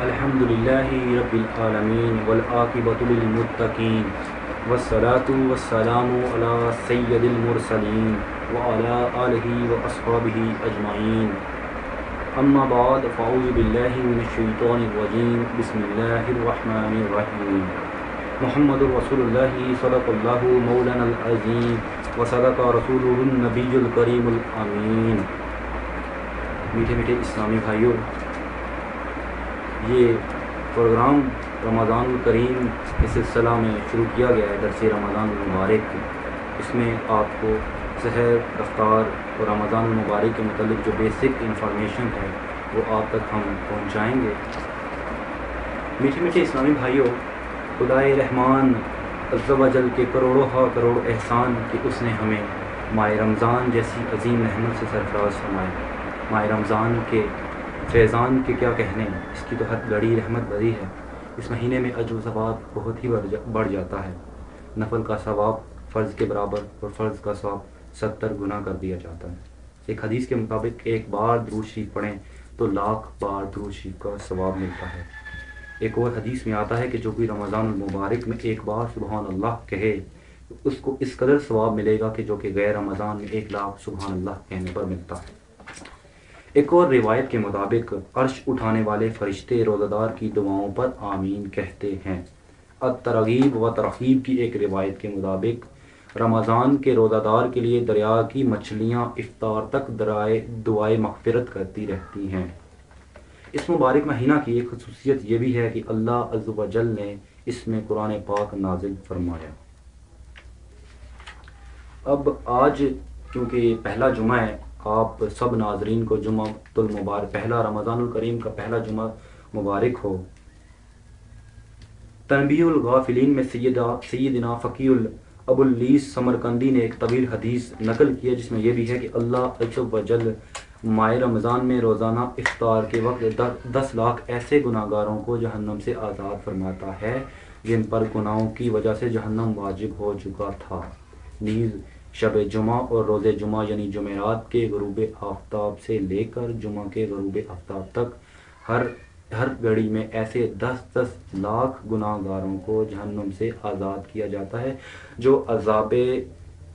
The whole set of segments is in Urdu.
الحمدللہ رب العالمین والعاقبۃ للمتقین والصلاۃ والسلام علی سید المرسلین وعلی آلہ واصحابہ اجمعین، اما بعد فاعوذ باللہ من الشیطان الرجیم، بسم اللہ الرحمن الرحیم۔ محمد رسول اللہ صدق اللہ مولانا العظیم وصدق رسولہ النبی الکریم الامین۔ میٹھے میٹھے اسلامی بھائیوں، یہ پروگرام رمضان الکریم کے سلسلہ میں شروع کیا گیا ہے، درس رمضان المبارک۔ اس میں آپ کو سحر، افطار اور رمضان المبارک کے متعلق جو بیسک انفارمیشن ہے وہ آپ تک ہم پہنچائیں گے۔ میٹھے میٹھے اسلامی بھائیوں، خدائے رحمان عز و جل کے کروڑوں ہا کروڑ احسان کہ اس نے ہمیں ماہ رمضان جیسی عظیم نعمت سے سرفراز فرمایا۔ ماہ رمضان کے فیضان کے کیا کہنے، اس کی تو حد گڑی رحمت بڑی ہے۔ اس مہینے میں اجر و ثواب بہت ہی بڑھ جاتا ہے۔ نفل کا ثواب فرض کے برابر اور فرض کا ثواب 70 گنا کر دیا جاتا ہے۔ ایک حدیث کے مطابق ایک بار درود شریف پڑھیں تو 1,00,000 بار درود شریف کا ثواب ملتا ہے۔ ایک اور حدیث میں آتا ہے کہ جو کوئی رمضان المبارک میں ایک بار سبحان اللہ کہے اس کو اس قدر ثواب ملے گا کہ جو کہ غیر رمضان میں 1,00,000 سبحان اللہ کہنے پر ملتا ہے۔ ایک اور روایت کے مطابق عرش اٹھانے والے فرشتے روزہ دار کی دعاؤں پر آمین کہتے ہیں۔ الترغیب و ترغیب کی ایک روایت کے مطابق رمضان کے روزہ دار کے لیے دریا کی مچھلیاں افطار تک دعائے مغفرت کرتی رہتی ہیں۔ اس مبارک مہینہ کی ایک خصوصیت یہ بھی ہے کہ اللہ عز و جل نے اس میں قرآن پاک نازل فرمایا۔ اب آج کیونکہ پہلا جمعہ ہے، آپ سب ناظرین کو جمعہ المبارک، پہلا رمضان الکریم کا پہلا جمعہ مبارک ہو۔ تنبیہ الغافلین میں سیدنا فقی ابو اللیث سمرقندی نے ایک طویل حدیث نقل کی ہے جس میں یہ بھی ہے کہ اللہ عز و جل ماہ رمضان میں روزانہ افطار کے وقت 10 لاکھ ایسے گناہ گاروں کو جہنم سے آزاد فرماتا ہے جن پر گناہوں کی وجہ سے جہنم واجب ہو چکا تھا۔ نیز شب جمعہ اور روز جمعہ یعنی جمعرات کے غروب آفتاب سے لے کر جمعہ کے غروب آفتاب تک ہر گھڑی میں ایسے 10 لاکھ گناہ گاروں کو جہنم سے آزاد کیا جاتا ہے جو عذاب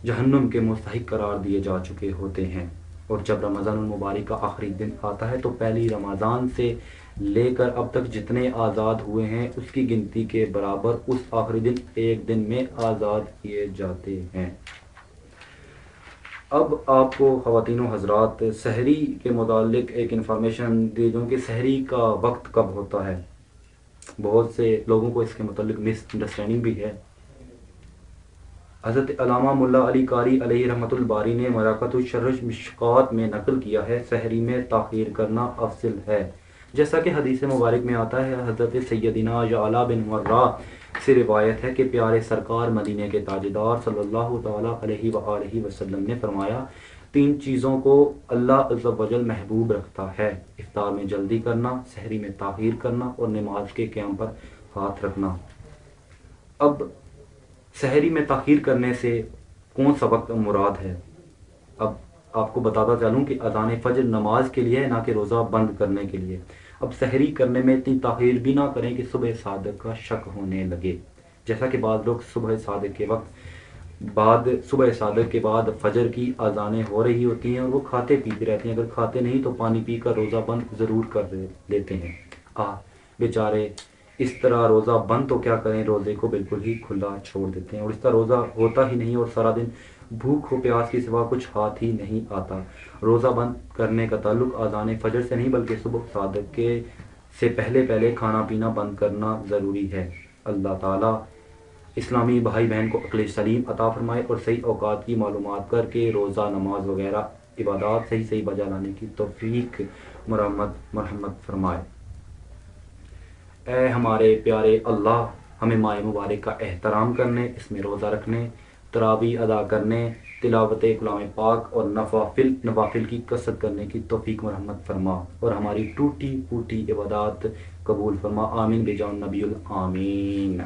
جہنم کے مستحق قرار دیے جا چکے ہوتے ہیں۔ اور جب رمضان المبارک کا آخری دن آتا ہے تو پہلی رمضان سے لے کر اب تک جتنے آزاد ہوئے ہیں اس کی گنتی کے برابر اس آخری دن ایک دن میں آزاد کیے جاتے ہیں۔ اب آپ کو خواتین و حضرات سحری کے متعلق ایک انفارمیشن دے دوں کہ سحری کا وقت کب ہوتا ہے۔ بہت سے لوگوں کو اس کے متعلق مس انڈرسٹینڈنگ بھی ہے۔ حضرت علامہ ملا علی قاری علیہ رحمۃ الباری نے مراقۃ الشرح مشکات میں نقل کیا ہے سحری میں تاخیر کرنا افضل ہے، جیسا کہ حدیث مبارک میں آتا ہے۔ حضرت سیدنا یعلا بن مرہ سے روایت ہے کہ پیارے سرکار مدینہ کے تاجدار صلی اللہ تعالیٰ علیہ وآلہ وسلم نے فرمایا، 3 چیزوں کو اللہ عز و جل محبوب رکھتا ہے: افطار میں جلدی کرنا، سحری میں تاخیر کرنا اور نماز کے قیام پر ہاتھ رکھنا۔ اب سحری میں تاخیر کرنے سے کون سا وقت مراد ہے؟ اب آپ کو بتاتا چلوں کہ اذان فجر نماز کے لیے نہ کہ روزہ بند کرنے کے لیے۔ اب سحری کرنے میں اتنی تاخیر بھی نہ کریں کہ صبح صادق کا شک ہونے لگے، جیسا کہ بعض لوگ صبح صادق کے بعد فجر کی اذانیں ہو رہی ہوتی ہیں اور وہ کھاتے پیتے رہتے ہیں، اگر کھاتے نہیں تو پانی پی کر روزہ بند ضرور کر لیتے ہیں۔ بیچارے اس طرح روزہ بند تو کیا کریں، روزے کو بالکل ہی کھلا چھوڑ دیتے ہیں اور اس طرح روزہ ہوتا ہی نہیں اور سارا دن بھوک و پیاس کے سوا کچھ ہاتھ ہی نہیں آتا۔ روزہ بند کرنے کا تعلق اذان فجر سے نہیں بلکہ صبح صادق کے سے پہلے کھانا پینا بند کرنا ضروری ہے۔ اللہ تعالیٰ اسلامی بھائی بہن کو عقل سلیم عطا فرمائے اور صحیح اوقات کی معلومات کر کے روزہ، نماز وغیرہ عبادات صحیح بجا لانے کی توفیق مرحمت فرمائے۔ اے ہمارے پیارے اللہ، ہمیں ماہ مبارک کا احترام کرنے، اس میں روزہ رکھنے، تراویح ادا کرنے، تلاوت کلام پاک اور نوافل کی کثرت کرنے کی توفیق مرحمت فرما اور ہماری ٹوٹی پھوٹی عبادات قبول فرما۔ آمین بجان نبی الآمین۔